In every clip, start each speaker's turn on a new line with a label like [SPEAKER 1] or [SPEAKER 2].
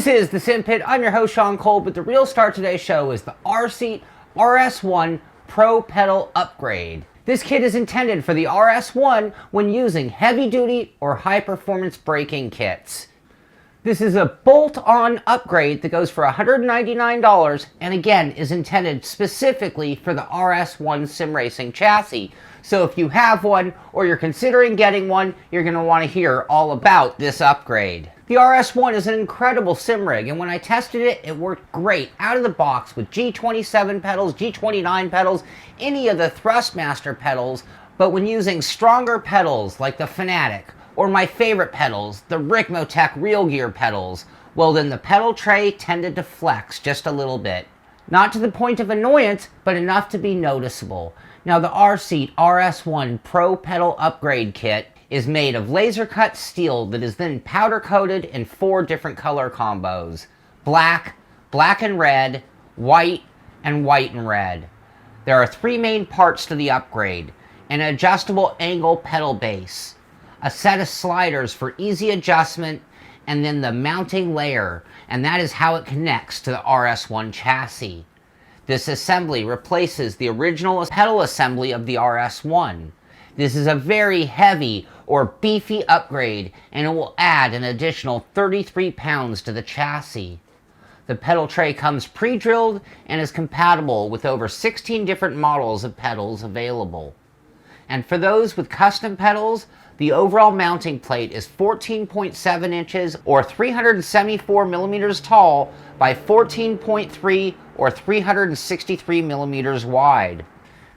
[SPEAKER 1] This is the Simpit. I'm your host, Sean Cole, but the real star of today's show is the RSeat RS1 Pro Petal Upgrade. This kit is intended for the RS1 when using heavy-duty or high-performance braking kits. This is a bolt-on upgrade that goes for $199 and again is intended specifically for the RS1 sim racing chassis. So if you have one or you're considering getting one, you're going to want to hear all about this upgrade. The RS1 is an incredible sim rig, and when I tested it, it worked great out of the box with G27 pedals, G29 pedals, any of the Thrustmaster pedals, but when using stronger pedals like the Fanatic, or my favorite pedals, the Ricmotech Real Gear pedals, well then the pedal tray tended to flex just a little bit. Not to the point of annoyance, but enough to be noticeable. Now the RSeat RS1 Pro Petal Upgrade Kit is made of laser cut steel that is then powder coated in 4 different color combos: black, black and red, white, and white and red. There are 3 main parts to the upgrade: an adjustable angle pedal base, a set of sliders for easy adjustment, and then the mounting layer, and that is how it connects to the RS1 chassis. This assembly replaces the original pedal assembly of the RS1. This is a very heavy or beefy upgrade, and it will add an additional 33 pounds to the chassis. The pedal tray comes pre-drilled and is compatible with over 16 different models of pedals available. And for those with custom pedals, the overall mounting plate is 14.7 inches or 374 millimeters tall by 14.3 or 363 millimeters wide.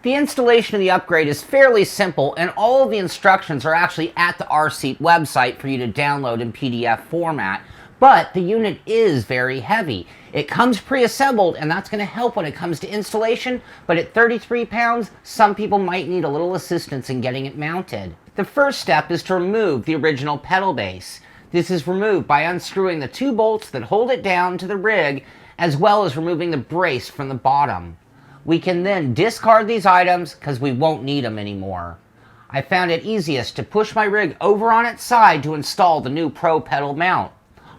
[SPEAKER 1] The installation of the upgrade is fairly simple, and all of the instructions are actually at the RSeat website for you to download in PDF format. But the unit is very heavy. It comes pre-assembled, and that's going to help when it comes to installation, but at 33 pounds, some people might need a little assistance in getting it mounted. The first step is to remove the original pedal base. This is removed by unscrewing the 2 bolts that hold it down to the rig, as well as removing the brace from the bottom. We can then discard these items because we won't need them anymore. I found it easiest to push my rig over on its side to install the new Pro Petal mount.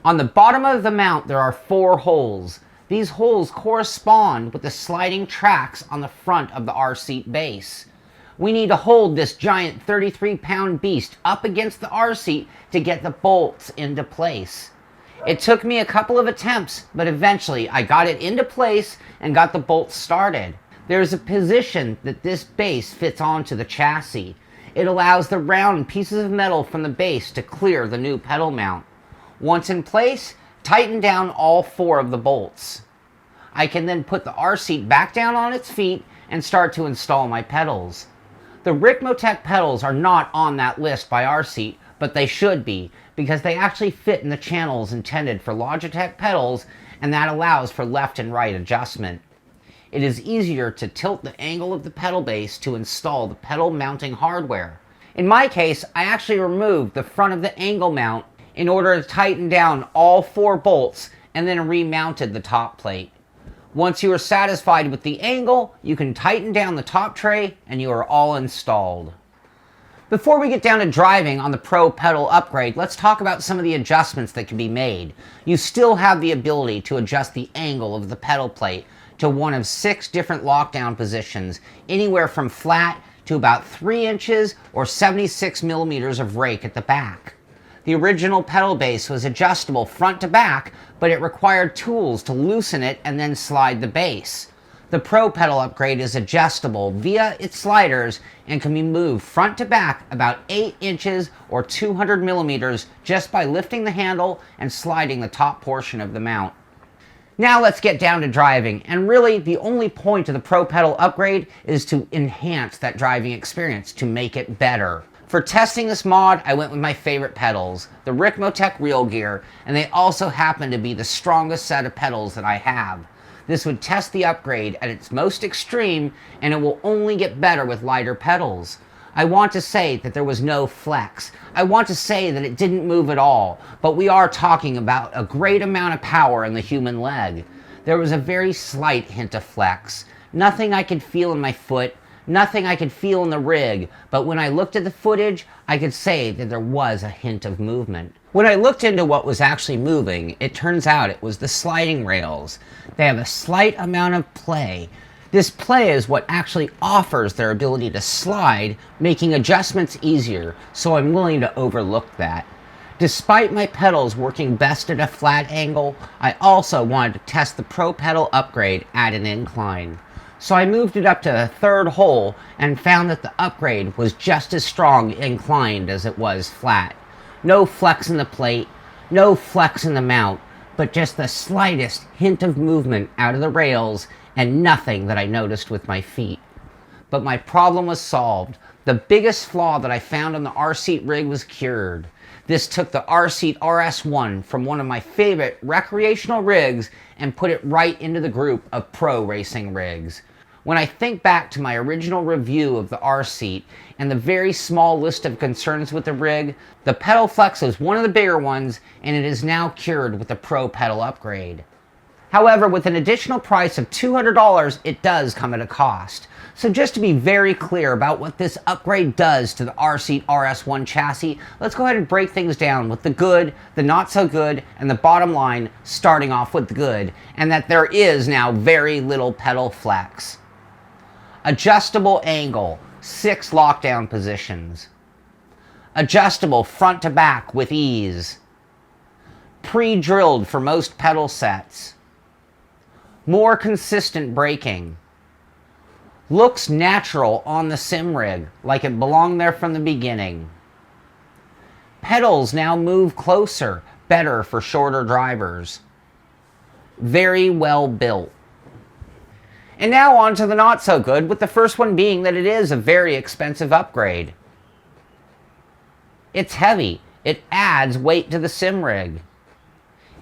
[SPEAKER 1] On the bottom of the mount there are 4 holes. These holes correspond with the sliding tracks on the front of the RSeat base. We need to hold this giant 33-pound beast up against the RSeat to get the bolts into place. It took me a couple of attempts, but eventually I got it into place and got the bolts started. There's a position that this base fits onto the chassis. It allows the round pieces of metal from the base to clear the new pedal mount. Once in place, tighten down all 4 of the bolts. I can then put the RSeat back down on its feet and start to install my pedals. The Ricmotech pedals are not on that list by RSeat, but they should be, because they actually fit in the channels intended for Logitech pedals, and that allows for left and right adjustment. It is easier to tilt the angle of the pedal base to install the pedal mounting hardware. In my case, I actually removed the front of the angle mount in order to tighten down all 4 bolts and then remounted the top plate. Once you are satisfied with the angle, you can tighten down the top tray and you are all installed. Before we get down to driving on the Pro Petal upgrade, let's talk about some of the adjustments that can be made. You still have the ability to adjust the angle of the pedal plate to one of 6 different lockdown positions, anywhere from flat to about 3 inches or 76 millimeters of rake at the back. The original pedal base was adjustable front to back, but it required tools to loosen it and then slide the base. The Pro Petal upgrade is adjustable via its sliders and can be moved front to back about 8 inches or 200 millimeters just by lifting the handle and sliding the top portion of the mount. Now let's get down to driving, and really the only point of the Pro Petal upgrade is to enhance that driving experience, to make it better. For testing this mod, I went with my favorite pedals, the Ricmotech Real Gear, and they also happen to be the strongest set of pedals that I have. This would test the upgrade at its most extreme, and it will only get better with lighter pedals. I want to say that there was no flex. I want to say that it didn't move at all, but we are talking about a great amount of power in the human leg. There was a very slight hint of flex. Nothing I could feel in my foot, nothing I could feel in the rig, but when I looked at the footage, I could say that there was a hint of movement. When I looked into what was actually moving, it turns out it was the sliding rails. They have a slight amount of play. This play is what actually offers their ability to slide, making adjustments easier, so I'm willing to overlook that. Despite my pedals working best at a flat angle, I also wanted to test the Pro Petal upgrade at an incline. So I moved it up to the third hole and found that the upgrade was just as strong inclined as it was flat. No flex in the plate, no flex in the mount, but just the slightest hint of movement out of the rails and nothing that I noticed with my feet. But my problem was solved. The biggest flaw that I found on the RSeat rig was cured. This took the RSeat RS1 from one of my favorite recreational rigs and put it right into the group of pro racing rigs. When I think back to my original review of the RSeat and the very small list of concerns with the rig, the pedal flex is one of the bigger ones, and it is now cured with the Pro Petal upgrade. However, with an additional price of $200, it does come at a cost. So just to be very clear about what this upgrade does to the RSeat RS1 chassis, let's go ahead and break things down with the good, the not so good, and the bottom line, starting off with the good, and that there is now very little pedal flex. Adjustable angle, 6 lockdown positions. Adjustable front to back with ease. Pre-drilled for most pedal sets. More consistent braking. Looks natural on the sim rig, like it belonged there from the beginning. Pedals now move closer, better for shorter drivers. Very well built. And now on to the not so good, with the first one being that it is a very expensive upgrade. It's heavy. It adds weight to the sim rig.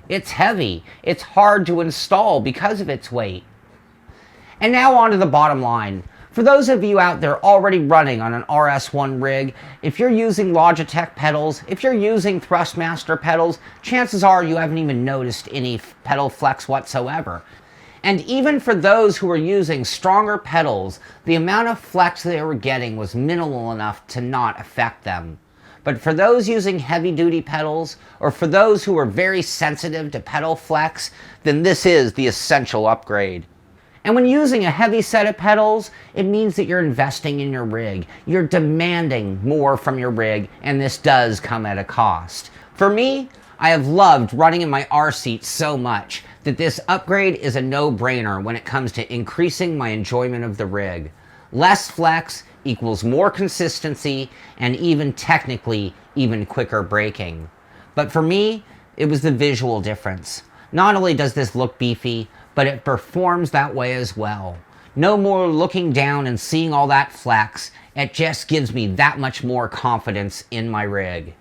[SPEAKER 1] It's heavy. It's hard to install because of its weight. And now on to the bottom line. For those of you out there already running on an RS1 rig, if you're using Logitech pedals, if you're using Thrustmaster pedals, chances are you haven't even noticed any pedal flex whatsoever. And even for those who were using stronger pedals, the amount of flex they were getting was minimal enough to not affect them. But for those using heavy-duty pedals, or for those who are very sensitive to pedal flex, then this is the essential upgrade. And when using a heavy set of pedals, it means that you're investing in your rig. You're demanding more from your rig, and this does come at a cost. For me, I have loved running in my RSeat so much that this upgrade is a no-brainer when it comes to increasing my enjoyment of the rig. Less flex equals more consistency and even technically even quicker braking. But for me, it was the visual difference. Not only does this look beefy, but it performs that way as well. No more looking down and seeing all that flex. It just gives me that much more confidence in my rig.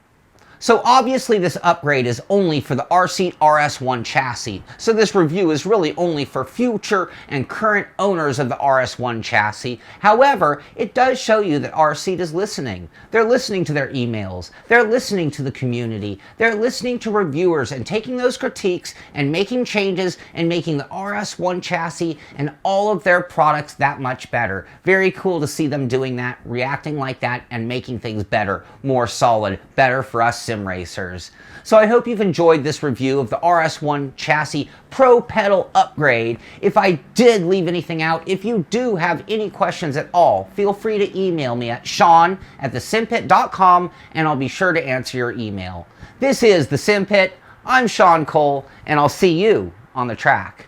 [SPEAKER 1] So obviously this upgrade is only for the RSeat RS1 chassis, so this review is really only for future and current owners of the RS1 chassis. However, it does show you that RSeat is listening. They're listening to their emails, they're listening to the community, they're listening to reviewers and taking those critiques and making changes and making the RS1 chassis and all of their products that much better. Very cool to see them doing that, reacting like that, and making things better, more solid, better for us sim racers. So I hope you've enjoyed this review of the RS1 Chassis Pro Petal upgrade. If I did leave anything out, if you do have any questions at all, feel free to email me at sean@thesimpit.com and I'll be sure to answer your email. This is The Simpit. I'm Sean Cole, and I'll see you on the track.